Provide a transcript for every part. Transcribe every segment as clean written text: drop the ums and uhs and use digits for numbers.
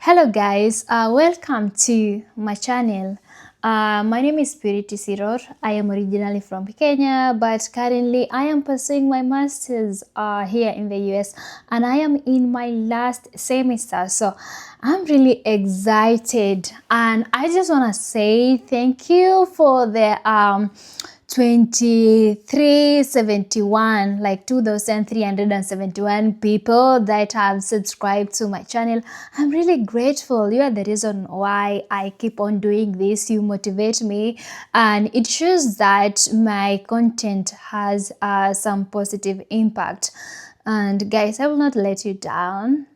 Hello guys, welcome to my channel. My name is Purity Siror. I am originally from Kenya, but currently I am pursuing my masters here in the US, and I am in my last semester. So I'm really excited, and I just want to say thank you for the 2371, like 2371 people that have subscribed to my channel. I'm really grateful. You are the reason why I keep on doing this. You motivate me, and it shows that my content has some positive impact. And guys, I will not let you down.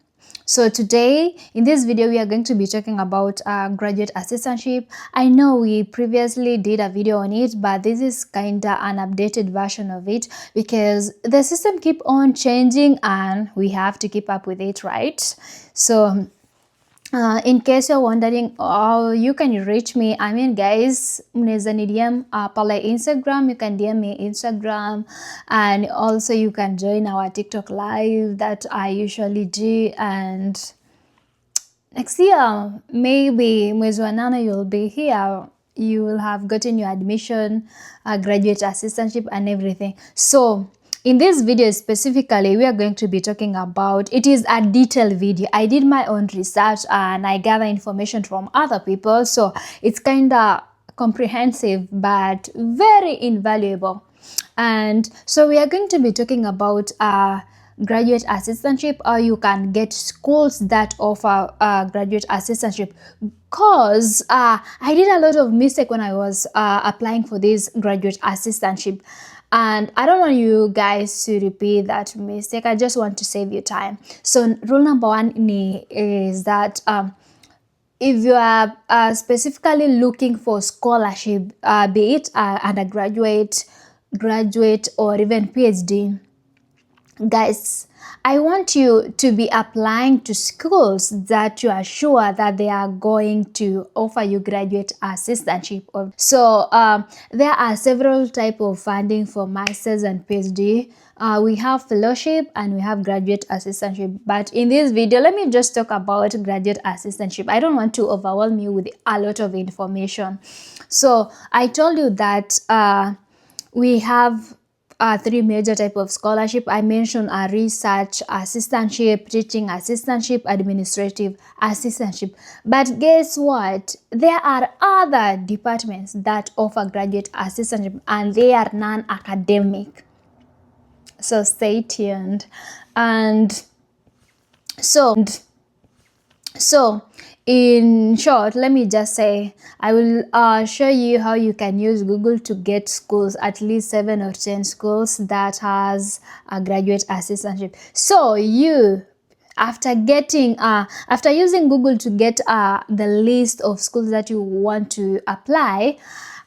So today in this video we are going to be talking about graduate assistantship. I know we previously did a video on it, but this is kinda an updated version of it because the system keep on changing and we have to keep up with it, right? So in case you're wondering how you can reach me, I mean guys, mnaweza ni DM pale Instagram. You can DM me Instagram, and also you can join our TikTok live that I usually do. And next year, maybe mwezi wa nane, you'll be here. You will have gotten your admission, graduate assistantship and everything. So in this video specifically, we are going to be talking about, it is a detailed video. I did my own research and I gather information from other people. So it's kind of comprehensive but very invaluable. And so we are going to be talking about graduate assistantship, or you can get schools that offer graduate assistantship. Because I did a lot of mistake when I was applying for this graduate assistantship, and I don't want you guys to repeat that mistake. I just want to save you time. So rule number one is that if you are specifically looking for scholarship, be it undergraduate, graduate, or even PhD, guys, I want you to be applying to schools that you are sure that they are going to offer you graduate assistantship. So there are several types of funding for masters and PhD. We have fellowship and we have graduate assistantship. But in this video, let me just talk about graduate assistantship. I don't want to overwhelm you with a lot of information. So I told you that we have three major type of scholarship. I mentioned a research assistantship, teaching assistantship, administrative assistantship. But guess what? There are other departments that offer graduate assistantship and they are non-academic. So stay tuned. And so in short, let me just say, I will show you how you can use Google to get schools, at least 7 or 10 schools that has a graduate assistantship. So you, after using Google to get the list of schools that you want to apply,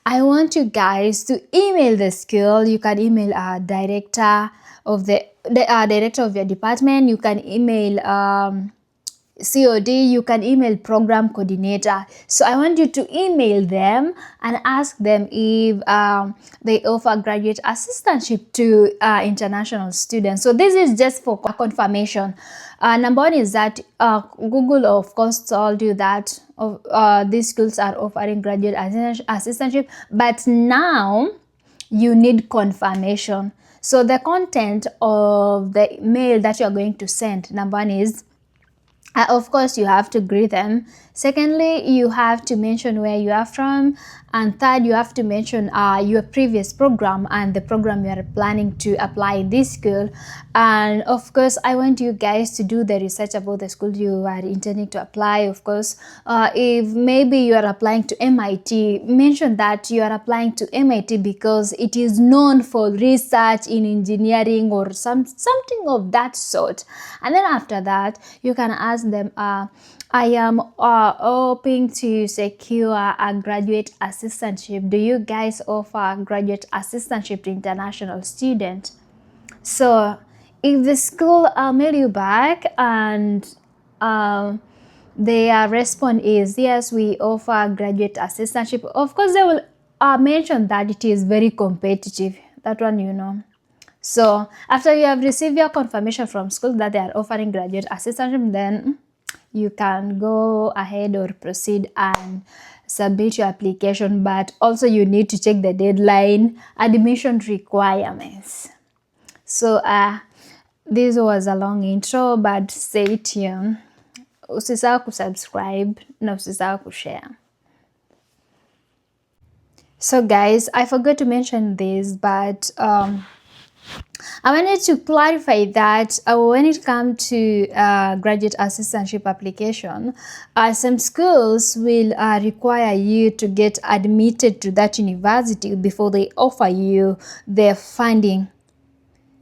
I want you guys to email the school. You can email a director of the director of your department. You can email COD, you can email program coordinator. So I want you to email them and ask them if they offer graduate assistantship to international students. So this is just for confirmation. Number one is that Google, of course, told you that these schools are offering graduate assistantship, but now you need confirmation. So the content of the mail that you are going to send, number one is, of course, you have to greet them. Secondly, you have to mention where you are from. And third, you have to mention your previous program and the program you are planning to apply in this school. And of course, I want you guys to do the research about the school you are intending to apply. Of course, if maybe you are applying to MIT, mention that you are applying to MIT because it is known for research in engineering or something of that sort. And then after that, you can ask them, I am hoping to secure a graduate assistantship. Do you guys offer graduate assistantship to international students? So if the school mail you back and their response is yes, we offer graduate assistantship, of course they will mention that it is very competitive. That one, you know. So after you have received your confirmation from school that they are offering graduate assistantship, then you can go ahead or proceed and submit your application, but also you need to check the deadline, admission requirements. So this was a long intro, but stay tuned. Usisahau kusubscribe na usisahau kushare. So guys, I forgot to mention this, but I wanted to clarify that when it comes to graduate assistantship application, some schools will require you to get admitted to that university before they offer you their funding.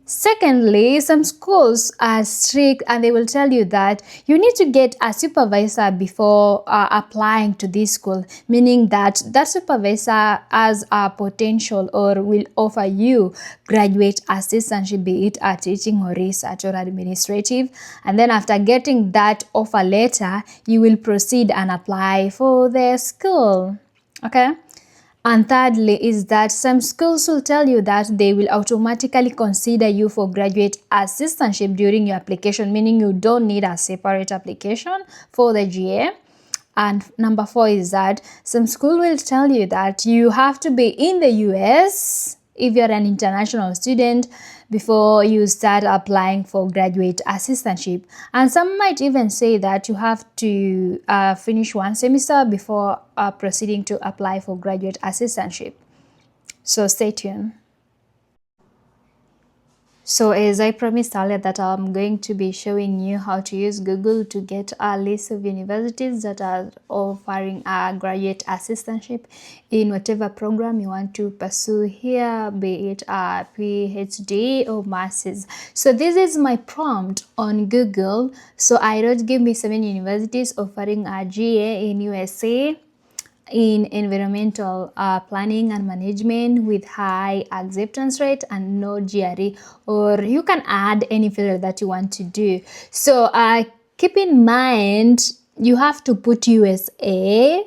Secondly, some schools are strict and they will tell you that you need to get a supervisor before applying to this school, meaning that that supervisor has a potential or will offer you graduate assistantship, be it a teaching or research or administrative. And then after getting that offer letter, you will proceed and apply for the school. Okay? And thirdly is that some schools will tell you that they will automatically consider you for graduate assistantship during your application, meaning you don't need a separate application for the GA. And number 4 is that some school will tell you that you have to be in the US if you're an international student before you start applying for graduate assistantship. And some might even say that you have to finish one semester before proceeding to apply for graduate assistantship. So stay tuned. So as I promised earlier that I'm going to be showing you how to use Google to get a list of universities that are offering a graduate assistantship in whatever program you want to pursue here, be it a PhD or master's. So this is my prompt on Google. So I wrote, give me 7 universities offering a GA in USA in environmental planning and management with high acceptance rate and no GRE, or you can add any field that you want to do. So keep in mind you have to put USA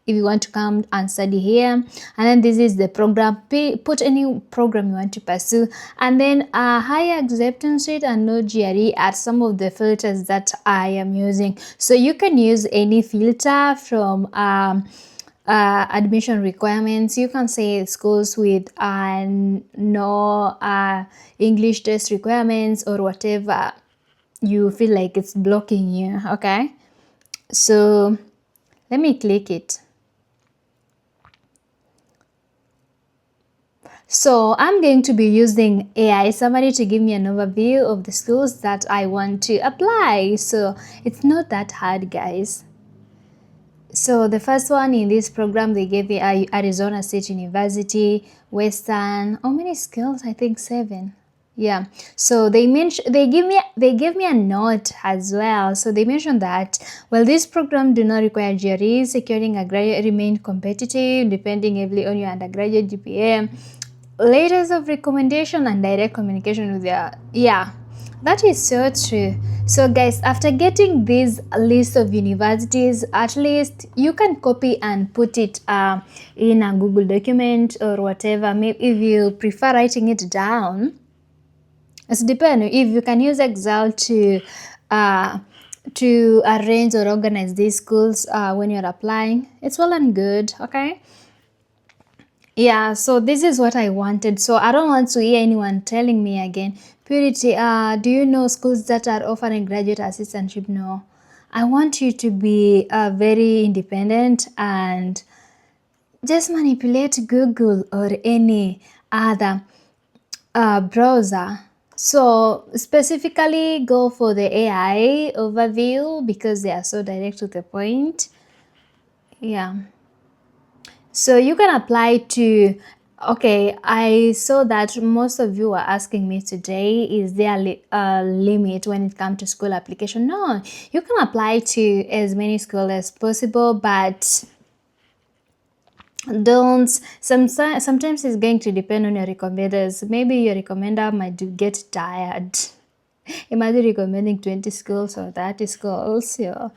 if you want to come and study here, and then this is the program. Put any program you want to pursue, and then high acceptance rate and no GRE are some of the filters that I am using. So you can use any filter from admission requirements. You can say schools with no English test requirements or whatever you feel like it's blocking you. Okay, so let me click it. So I'm going to be using AI summary to give me an overview of the schools that I want to apply. So it's not that hard, guys. So the first one in this program, they gave me Arizona State University, Western, how many schools? I think 7. Yeah. So they gave me a note as well. So they mentioned that, well, this program do not require GRE, securing a graduate remain competitive, depending heavily on your undergraduate GPA, letters of recommendation and direct communication with your, yeah. That is so true. So guys, after getting this list of universities, at least you can copy and put it in a Google document or whatever. Maybe if you prefer writing it down, it depends. If you can use Excel to arrange or organize these schools when you're applying, it's well and good. Okay. Yeah, so this is what I wanted. So I don't want to hear anyone telling me again, Purity, do you know schools that are offering graduate assistantship? No. I want you to be very independent and just manipulate Google or any other browser. So specifically go for the AI overview because they are so direct to the point. Yeah. So you can apply to, okay, I saw that most of you are asking me today, is there a limit when it comes to school application? No, you can apply to as many schools as possible, but don't, sometimes it's going to depend on your recommenders. Maybe your recommender might get tired. Imagine recommending 20 schools or 30 schools. Yeah.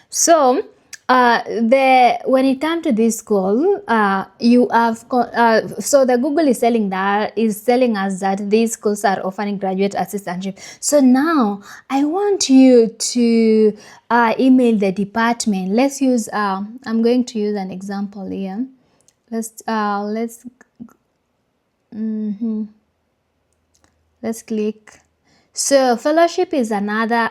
So When it comes to this school, you have so the Google is telling us that these schools are offering graduate assistantship. So now I want you to email the department. Let's use I'm going to use an example here. Let's click. So fellowship is another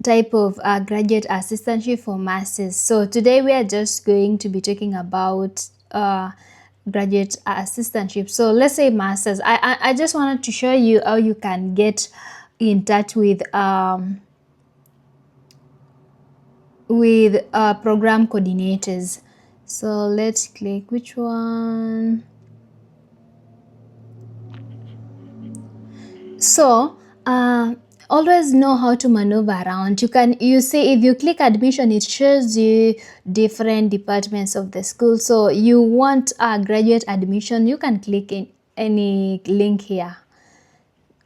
type of graduate assistantship for masters. So today we are just going to be talking about graduate assistantship. So let's say masters. I just wanted to show you how you can get in touch with program coordinators. So let's click which one. So always know how to maneuver around. You see, if you click admission, it shows you different departments of the school. So you want a graduate admission, you can click in any link here.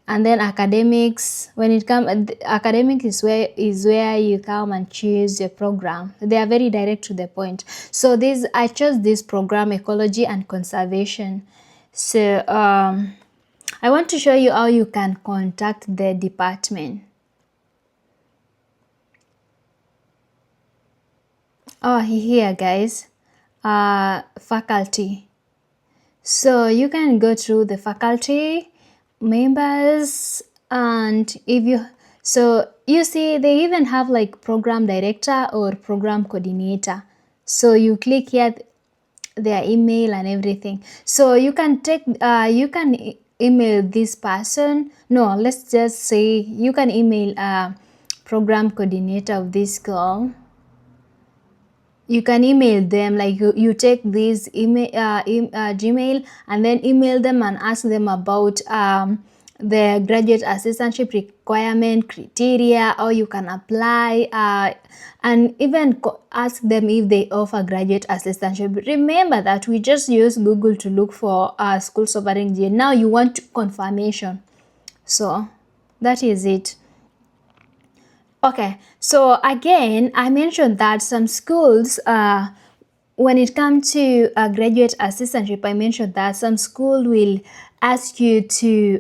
And then academics, when it comes, academic is where you come and choose your program. They are very direct to the point. So I chose this program, ecology and conservation. So I want to show you how you can contact the department. Oh, here guys, faculty. So you can go through the faculty members, and you see they even have like program director or program coordinator. So you click here their email and everything. So you can email this person. No, let's just say you can email program coordinator of this school. You can email them, like you take this email Gmail, and then email them and ask them about the graduate assistantship requirement criteria, how you can apply, and even ask them if they offer graduate assistantship. Remember that we just use Google to look for schools offering GA. Now you want confirmation, so that is it. Okay, so again, I mentioned that some schools, when it comes to graduate assistantship, I mentioned that some school will ask you to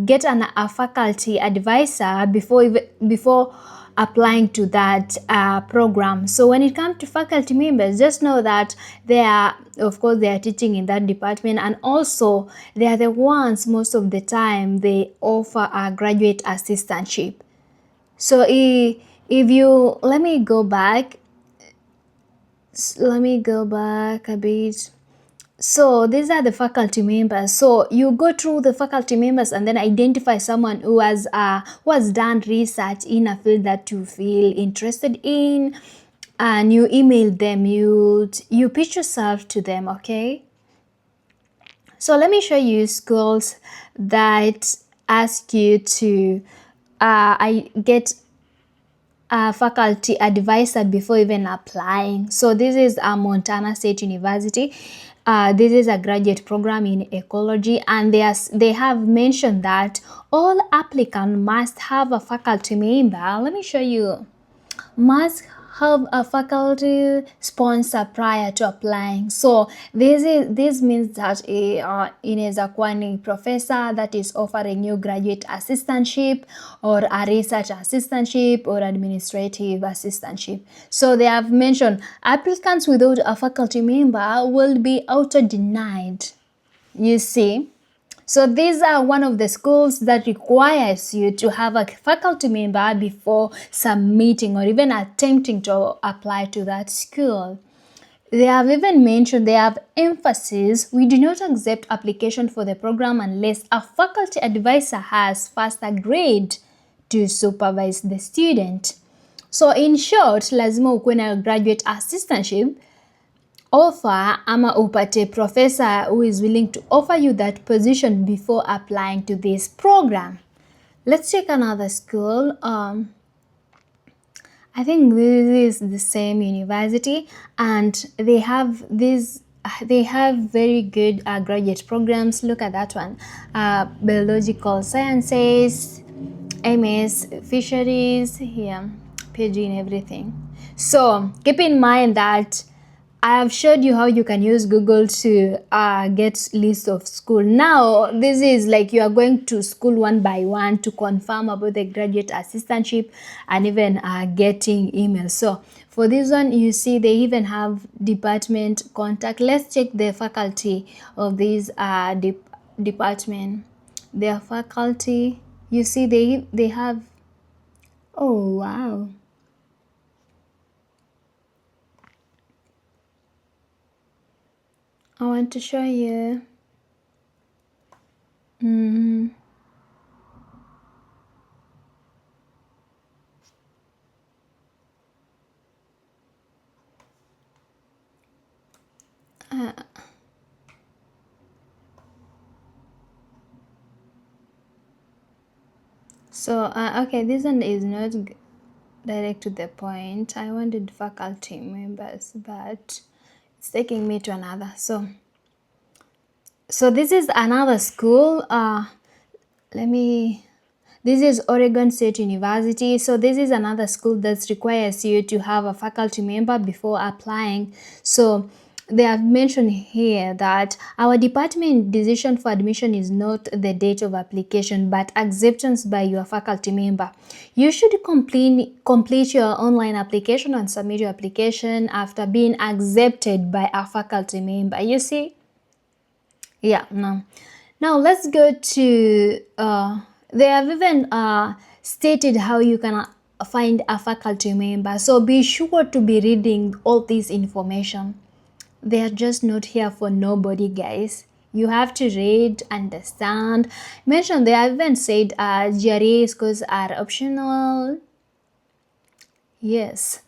get a faculty advisor before applying to that program. So when it comes to faculty members, just know that they are teaching in that department, and also they are the ones most of the time they offer a graduate assistantship. So if you let me go back a bit. So these are the faculty members. So you go through the faculty members and then identify someone who has done research in a field that you feel interested in, and you email them. You pitch yourself to them. Okay. So let me show you schools that ask you to get a faculty advisor before even applying. So this is Montana State University. This is a graduate program in ecology, and they have mentioned that all applicants must have a faculty member. Let me show you. Must have a faculty sponsor prior to applying. So this means that inaweza kuwa ni professor that is offering you graduate assistantship, or a research assistantship, or administrative assistantship. So they have mentioned applicants without a faculty member will be auto-denied. You see? So these are one of the schools that requires you to have a faculty member before submitting or even attempting to apply to that school. They have even mentioned, they have emphasis, we do not accept application for the program unless a faculty advisor has first agreed to supervise the student. So in short, lazima ukuwe na graduate assistantship offer ama upate professor who is willing to offer you that position before applying to this program. Let's check another school. I think this is the same university, and they have very good graduate programs. Look at that one. Biological sciences, MS fisheries, here, PG and everything. So keep in mind that I have showed you how you can use Google to get list of school. Now this is like you are going to school one by one to confirm about the graduate assistantship and even getting emails. So for this one, you see they even have department contact. Let's check the faculty of this department. Their faculty, you see they have, oh wow. I want to show you. Mm, uh, so okay, this one is not direct to the point. I wanted faculty members, but it's taking me to another. So this is another school. Let me, this is Oregon State University. So this is another school that requires you to have a faculty member before applying. So they have mentioned here that our department decision for admission is not the date of application but acceptance by your faculty member. You should complete your online application and submit your application after being accepted by a faculty member. You see? Yeah, no. Now let's go to, they have even stated how you can find a faculty member. So be sure to be reading all this information. They are just not here for nobody, guys. You have to read, understand. Mention, they have even said GRE scores are optional. Yes.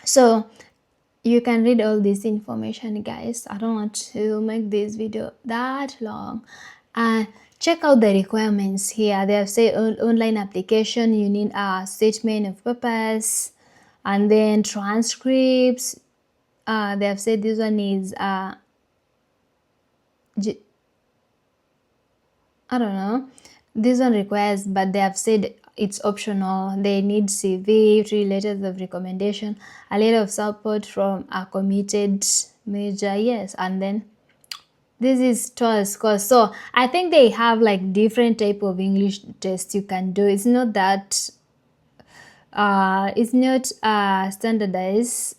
So you can read all this information, guys. I don't want to make this video that long. Check out the requirements here. They have said online application, you need a statement of purpose and then transcripts. They have said this one is I don't know. This one requires, but they have said it's optional. They need CV, 3 letters of recommendation, a letter of support from a committed manager. Yes, and then this is TOEIC course. So I think they have like different type of English tests you can do. It's not that it's not standardized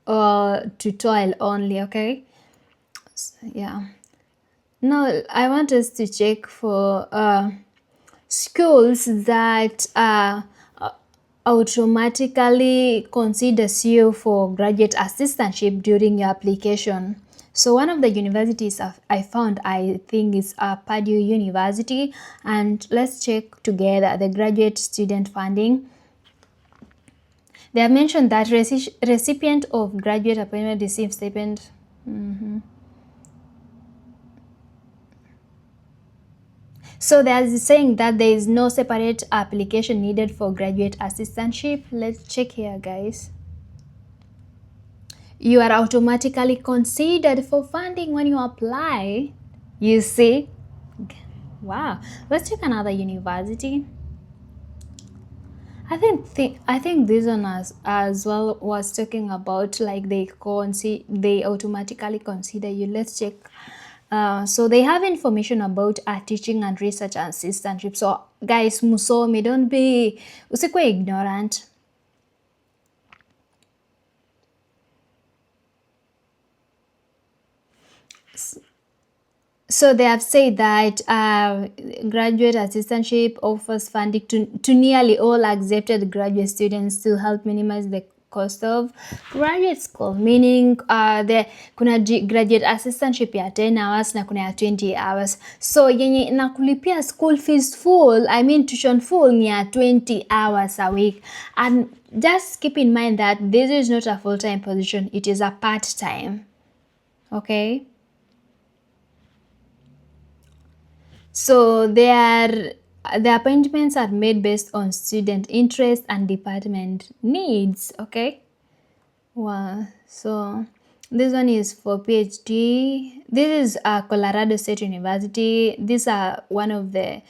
to TOEIC only. Okay, so, yeah. Now I want us to check for schools that automatically considers you for graduate assistantship during your application. So one of the universities I found, I think is Purdue University, and let's check together the graduate student funding. They have mentioned that recipient of graduate appointment receives stipend. So they are saying that there is no separate application needed for graduate assistantship. Let's check here, guys. You are automatically considered for funding when you apply. You see? Wow. Let's check another university. I think this one as well was talking about like they automatically consider you. Let's check. So they have information about teaching and research assistantship. So guys, musome, don't be usikwe ignorant. So they have said that graduate assistantship offers funding to nearly all accepted graduate students to help minimize the cost of graduate school, meaning kuna graduate assistantship ya 10 hours na kuna ya 20 hours. So yenye inakulipia school fees full, I mean tuition full, ni ya 20 hours a week. And just keep in mind that this is not a full-time position, it is a part-time. Okay? So the appointments are made based on student interest and department needs. Okay. Wow. So this one is for PhD. This is Colorado State University. These are one of the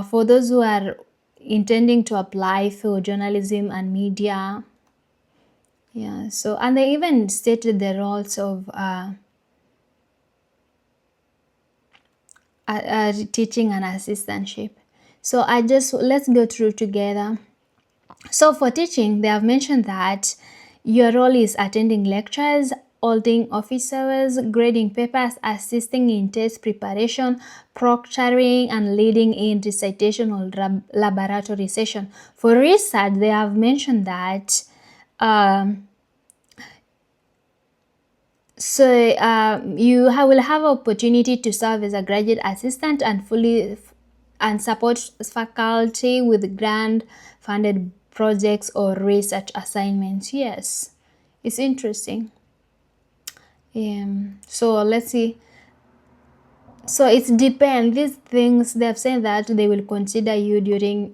for those who are intending to apply for journalism and media. Yeah, so and they even stated the roles of teaching and assistantship. So I just let's go through together. So for teaching, they have mentioned that your role is attending lectures, holding office hours, grading papers, assisting in test preparation, proctoring, and leading in recitation or laboratory session. For research, they have mentioned that um, will have opportunity to serve as a graduate assistant and fully and support faculty with grant funded projects or research assignments. Yes, it's interesting. So let's see. So it depends. These things they've said that they will consider you during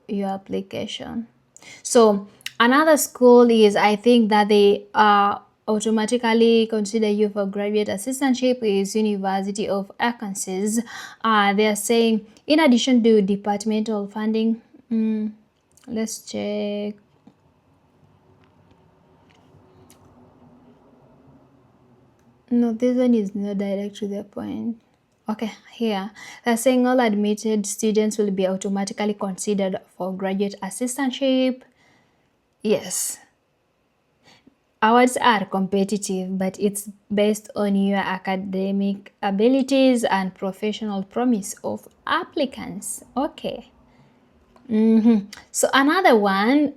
your application. So another school is I think that they automatically consider you for graduate assistantship is University of Arkansas. They are saying in addition to departmental funding. Let's check. No, this one is not direct to the point. Okay, here they're saying all admitted students will be automatically considered for graduate assistantship. Yes, awards are competitive, but it's based on your academic abilities and professional promise of applicants. Okay. So another one,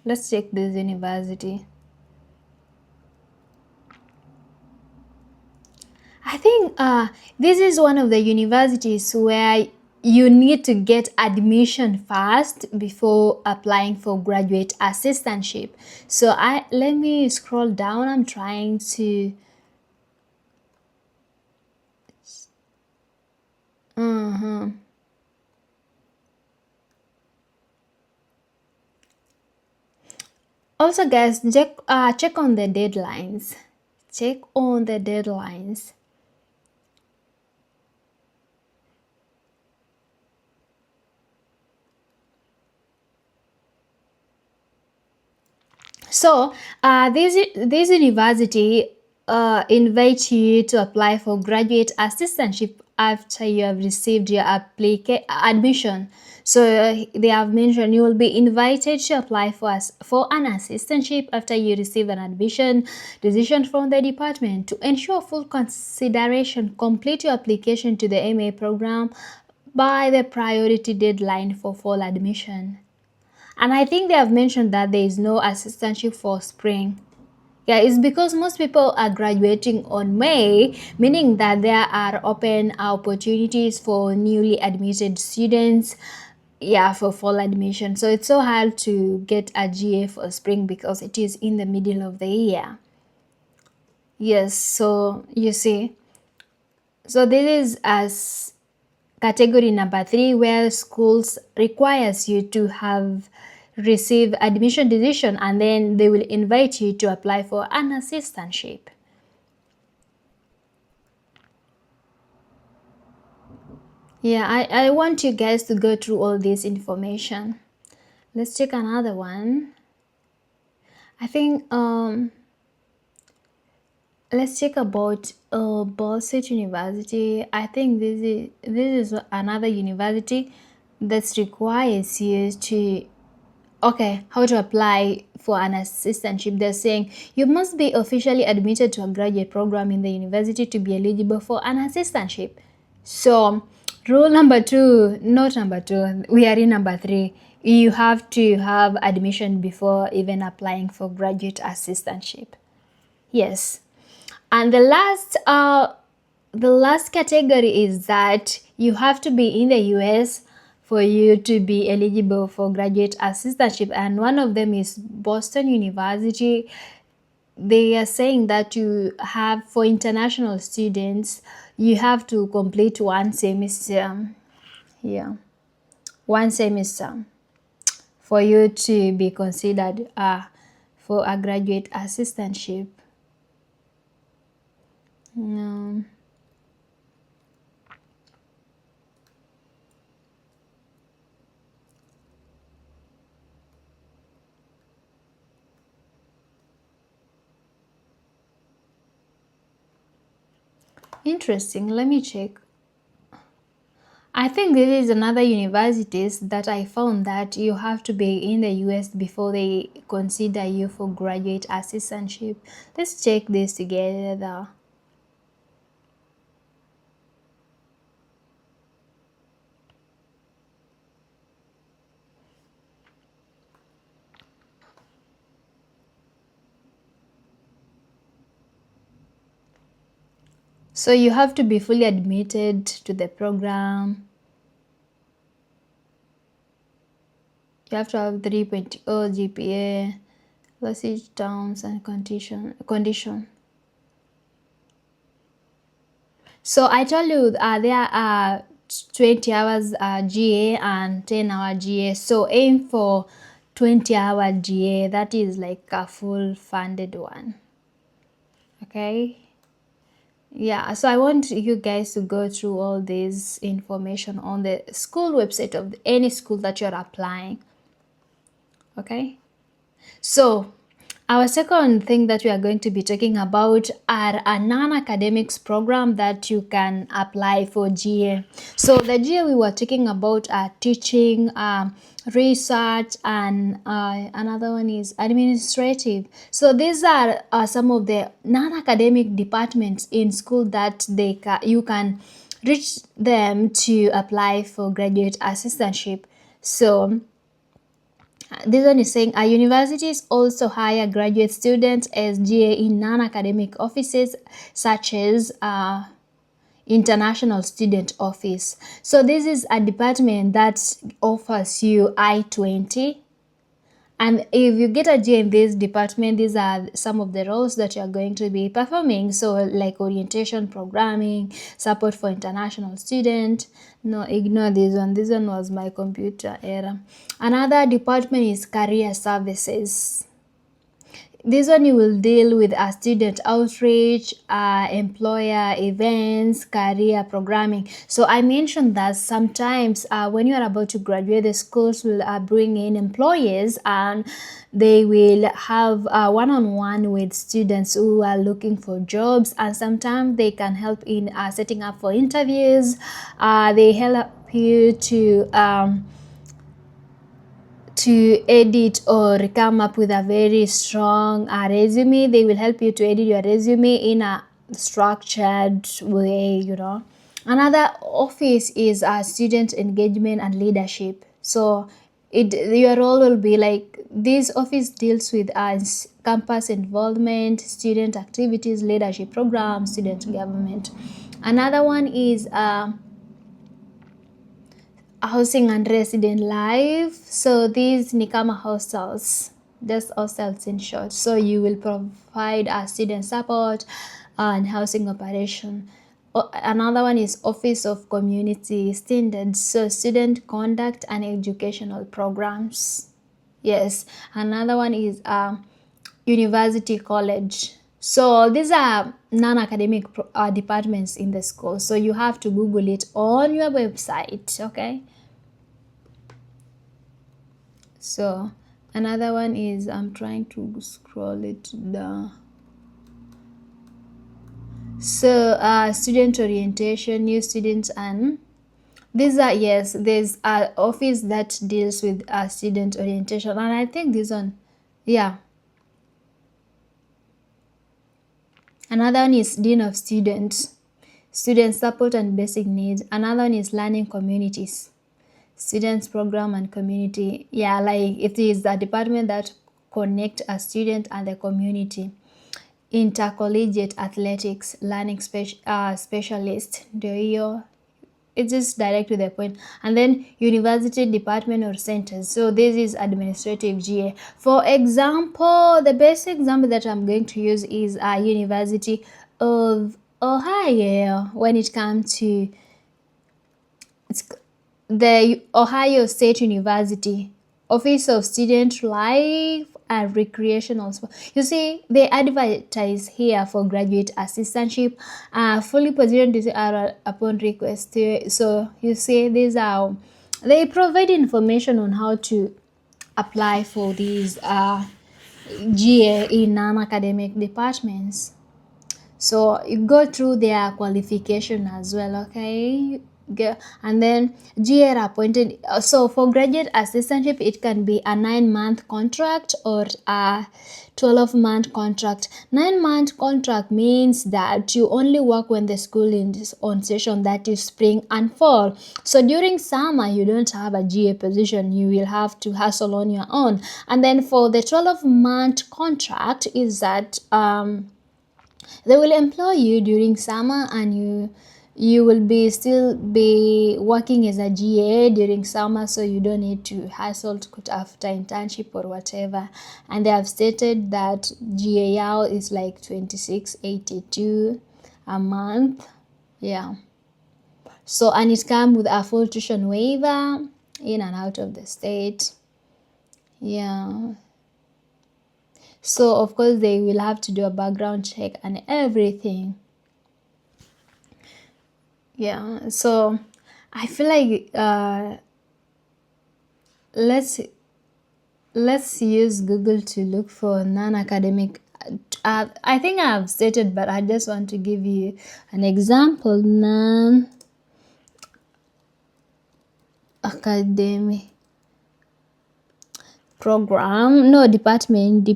let's check this university. I think this is one of the universities where you need to get admission first before applying for graduate assistantship. So I let me scroll down. I'm trying to. Also, guys, check on the deadlines. Check on the deadlines. So, this university invites you to apply for graduate assistantship after you have received your admission. So they have mentioned you will be invited to apply for an assistantship after you receive an admission decision from the department. To ensure full consideration, complete your application to the MA program by the priority deadline for fall admission. And I think they have mentioned that there is no assistantship for spring. Yeah, it's because most people are graduating on May, meaning that there are open opportunities for newly admitted students, yeah, for fall admission. So it's so hard to get a GA for spring because it is in the middle of the year. Yes, so you see, so this is as category number 3 where schools requires you to have receive admission decision and then they will invite you to apply for an assistantship. Yeah, I want you guys to go through all this information. Let's check another one. I think let's check about Ball State University. I think this is another university that requires you to okay, how to apply for an assistantship. They're saying you must be officially admitted to a graduate program in the university to be eligible for an assistantship. So, rule number 2, not number 2, we are in number 3. You have to have admission before even applying for graduate assistantship. Yes. And the last category is that you have to be in the US for you to be eligible for graduate assistantship, and one of them is Boston University. They are saying that you have for international students you have to complete one semester. Yeah, one semester for you to be considered for a graduate assistantship. No. Interesting. Let me check. I think this is another universities that I found that you have to be in the US before they consider you for graduate assistantship. Let's check this together. So you have to be fully admitted to the program. You have to have 3.0 GPA, usage terms and condition. So I told you there are 20 hours GA and 10-hour GA. So aim for 20-hour GA. That is like a full funded one. Okay. Yeah, so I want you guys to go through all this information on the school website of any school that you're applying. Okay. So, our second thing that we are going to be talking about are a non-academics program that you can apply for GA. So, the GA we were talking about are teaching, research, and another one is administrative. So, these are some of the non-academic departments in school that you can reach them to apply for graduate assistantship. So, this one is saying universities also hire graduate students as GA in non-academic offices such as International Student Office. So this is a department that offers you I-20. And if you get a GA in this department, these are some of the roles that you're going to be performing. So like orientation, programming, support for international student. No, ignore this one. This one was my computer error. Another department is career services. This one you will deal with student outreach, employer events, career programming. So I mentioned that sometimes when you are about to graduate, the schools will bring in employees and they will have one-on-one with students who are looking for jobs, and sometimes they can help in setting up for interviews. They help you to edit or come up with a very strong resume. They will help you to edit your resume in a structured way, Another office is student engagement and leadership. So your role will be like this office deals with campus involvement, student activities, leadership programs, student government. Another one is housing and resident life. So these ni kama hostels, just hostels in short. So you will provide student support and housing operation. Another one is Office of Community Standards, so student conduct and educational programs. Yes, another one is university college. So these are non-academic departments in the school. So you have to Google it on your website, okay? So another one is, I'm trying to scroll it down. So student orientation, new students, and these are, yes, there's an office that deals with student orientation, and I think this one, yeah. Another one is Dean of Students, student support and basic needs. Another one is learning communities, students program and community. Yeah, like it is the department that connect a student and the community. Intercollegiate athletics, learning specialist. It's just direct to the point. And then university department or centers. So this is administrative GA. For example, the best example that I'm going to use is University of Ohio when it comes to the Ohio State University Office of Student Life and Recreational Sport. You see, they advertise here for graduate assistantship, fully positioned upon request. So you see, they provide information on how to apply for these GA in non-academic departments. So you go through their qualification as well, okay? And then GA appointed. So for graduate assistantship, it can be a 9-month contract or a 12-month contract. 9-month contract means that you only work when the school is on session, that is spring and fall. So during summer, you don't have a GA position, you will have to hustle on your own. And then for the 12-month contract is that they will employ you during summer, and you will be still be working as a GA during summer, so you don't need to hustle to put after internship or whatever. And they have stated that GA yao is like 26.82 a month. Yeah. So, and it comes with a full tuition waiver in and out of the state. Yeah. So of course they will have to do a background check and everything. Yeah. So I feel like let's use Google to look for non-academic. I think I have stated, but I just want to give you an example. Non-academic program, no, department.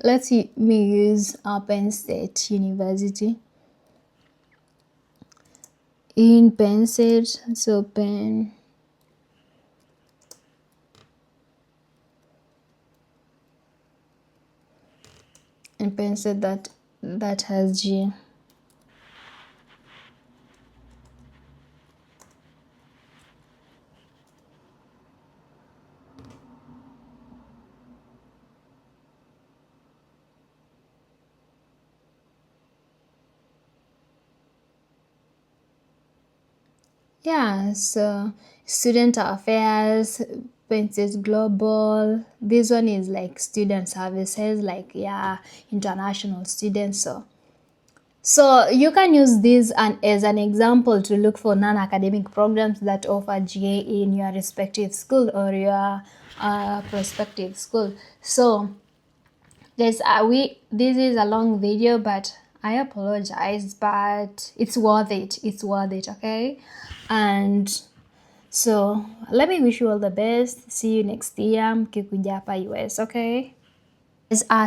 Let's me use Penn State University. In Penn State, so Penn State, that has G. Yeah, so student affairs, Penn State Global. This one is like student services, like yeah, international students. So you can use this as an example to look for non-academic programs that offer GA in your respective school or your prospective school. So guys, this is a long video, but I apologize, but it's worth it. It's worth it, okay? And so let me wish you all the best. See you next year. Mkikuja hapa US, okay?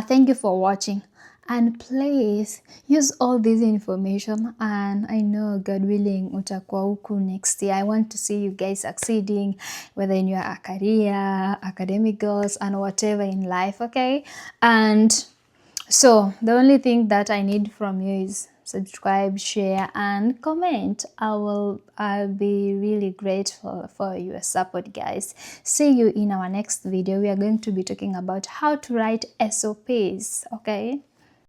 Thank you for watching, and please use all this information, and I know God willing utakuwa huku next year. I want to see you guys succeeding, whether in your career, academic goals, and whatever in life, okay? And so the only thing that I need from you is subscribe, share, and comment. I'll be really grateful for your support, guys. See you in our next video. We are going to be talking about how to write SOPs, okay?